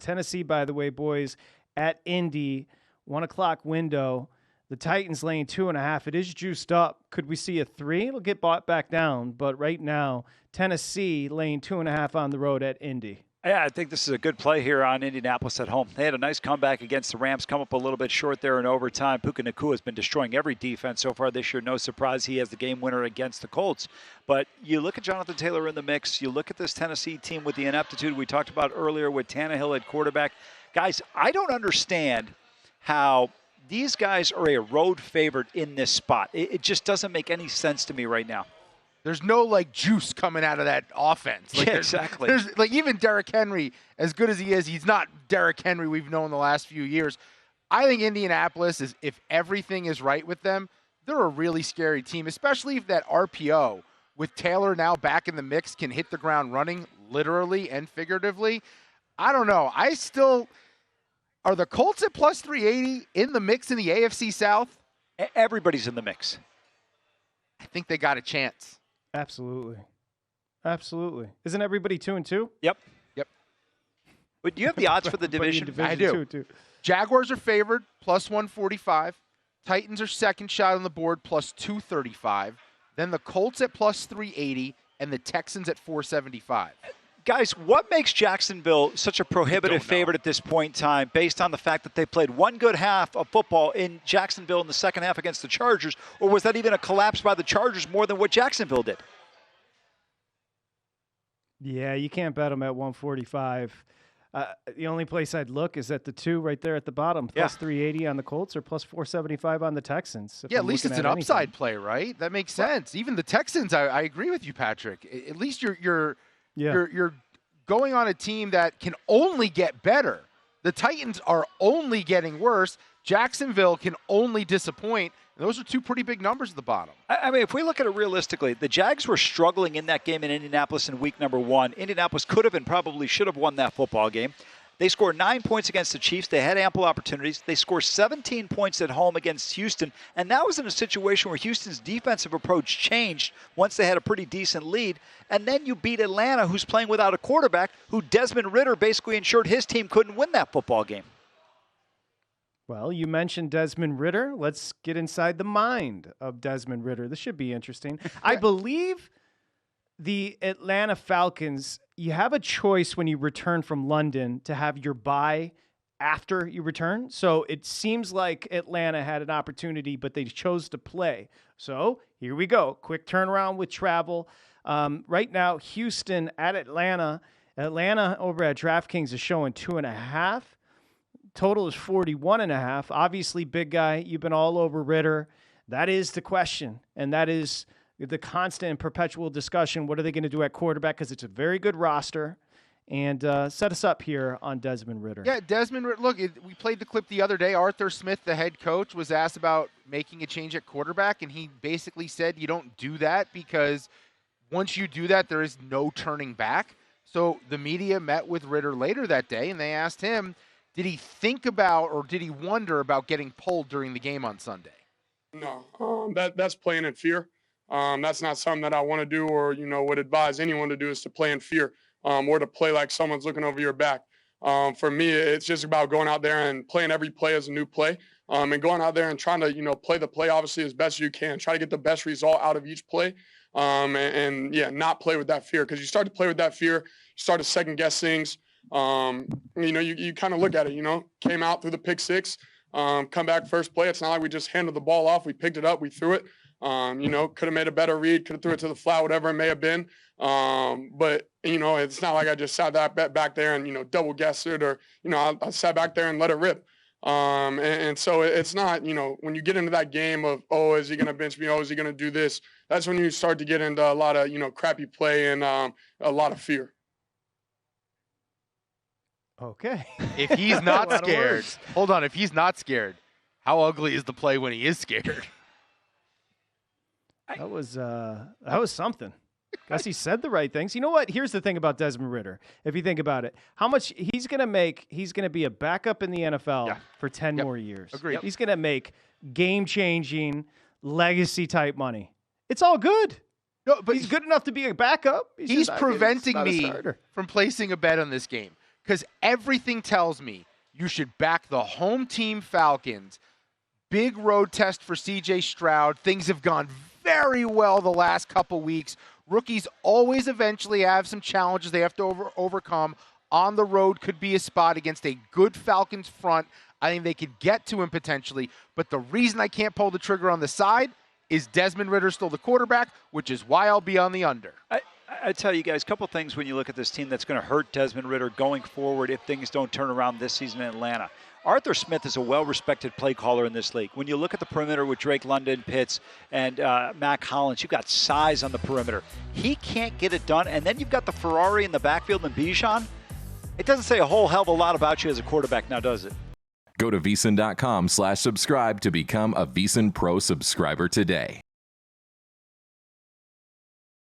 Tennessee, by the way, boys, at Indy, 1 o'clock window. The Titans laying 2.5. It is juiced up. Could we see a 3? It'll get bought back down. But right now, Tennessee laying 2.5 on the road at Indy. Yeah, I think this is a good play here on Indianapolis at home. They had a nice comeback against the Rams, come up a little bit short there in overtime. Puka Nacua has been destroying every defense so far this year. No surprise he has the game winner against the Colts. But you look at Jonathan Taylor in the mix. You look at this Tennessee team with the ineptitude we talked about earlier with Tannehill at quarterback. Guys, I don't understand how these guys are a road favorite in this spot. It just doesn't make any sense to me right now. There's no, juice coming out of that offense. Yeah, exactly. There's, even Derrick Henry, as good as he is, he's not Derrick Henry we've known the last few years. I think Indianapolis is, if everything is right with them, they're a really scary team, especially if that RPO, with Taylor now back in the mix, can hit the ground running, literally and figuratively. I don't know. Are the Colts at plus 380 in the mix in the AFC South? Everybody's in the mix. I think they got a chance. Absolutely. Isn't everybody 2-2? Yep. But do you have the odds for the division? I do. Too. Jaguars are favored, plus 145. Titans are second shot on the board, plus 235. Then the Colts at plus 380, and the Texans at 475. Guys, what makes Jacksonville such a prohibitive favorite at this point in time based on the fact that they played one good half of football in Jacksonville in the second half against the Chargers? Or was that even a collapse by the Chargers more than what Jacksonville did? Yeah, you can't bet them at 145. The only place I'd look is at the 2 right there at the bottom, plus 380 on the Colts or plus 475 on the Texans. Yeah, at least it's an upside play, right? That makes sense. Even the Texans, I agree with you, Patrick. At least you're going on a team that can only get better. The Titans are only getting worse. Jacksonville can only disappoint. And those are 2 pretty big numbers at the bottom. I mean, if we look at it realistically, the Jags were struggling in that game in Indianapolis in week number 1. Indianapolis could have and probably should have won that football game. They scored 9 points against the Chiefs. They had ample opportunities. They scored 17 points at home against Houston. And that was in a situation where Houston's defensive approach changed once they had a pretty decent lead. And then you beat Atlanta, who's playing without a quarterback, who Desmond Ridder basically ensured his team couldn't win that football game. Well, you mentioned Desmond Ridder. Let's get inside the mind of Desmond Ridder. This should be interesting. I believe the Atlanta Falcons, you have a choice when you return from London to have your bye after you return. So it seems like Atlanta had an opportunity, but they chose to play. So here we go. Quick turnaround with travel. Right now, Houston at Atlanta. Atlanta over at DraftKings is showing 2.5. Total is 41.5. Obviously, big guy, you've been all over Ridder. That is the question, and that is the constant and perpetual discussion. What are they going to do at quarterback? Because it's a very good roster. And set us up here on Desmond Ridder. Yeah, Desmond Ridder. Look, we played the clip the other day. Arthur Smith, the head coach, was asked about making a change at quarterback, and he basically said you don't do that because once you do that, there is no turning back. So the media met with Ridder later that day, and they asked him, did he think about or did he wonder about getting pulled during the game on Sunday? No, that's playing in fear. That's not something that I want to do or, would advise anyone to do is to play in fear or to play like someone's looking over your back. For me, it's just about going out there and playing every play as a new play and going out there and trying to, play the play obviously as best you can. Try to get the best result out of each play and not play with that fear because you start to play with that fear. You start to second guess things. You kind of look at it, came out through the pick 6, come back first play. It's not like we just handed the ball off. We picked it up, we threw it, could have made a better read, could have threw it to the flat, whatever it may have been. But it's not like I just sat that back there and, double guessed it or, I sat back there and let it rip. And so it's not, when you get into that game of, oh, is he going to bench me? Oh, is he going to do this? That's when you start to get into a lot of, crappy play and a lot of fear. Okay. If he's not scared, hold on. If he's not scared, how ugly is the play when he is scared? That was something. Guess he said the right things. You know what? Here's the thing about Desmond Ridder. If you think about it, how much he's going to make, he's going to be a backup in the NFL for 10 more years. Agreed. He's going to make game-changing, legacy-type money. It's all good. No, but he's good enough to be a backup. He's preventing me from placing a bet on this game. because everything tells me you should back the home team Falcons. Big road test for C.J. Stroud. Things have gone very well the last couple weeks. Rookies always eventually have some challenges they have to overcome. On the road could be a spot against a good Falcons front. I think they could get to him potentially. But the reason I can't pull the trigger on the side is Desmond Ridder still the quarterback, which is why I'll be on the under. I tell you guys, a couple things when you look at this team that's going to hurt Desmond Ridder going forward if things don't turn around this season in Atlanta. Arthur Smith is a well-respected play caller in this league. When you look at the perimeter with Drake London, Pitts, and Mac Hollins, you've got size on the perimeter. He can't get it done, and then you've got the Ferrari in the backfield and Bijan. It doesn't say a whole hell of a lot about you as a quarterback now, does it? Go to VSiN.com/subscribe to become a VSiN Pro subscriber today.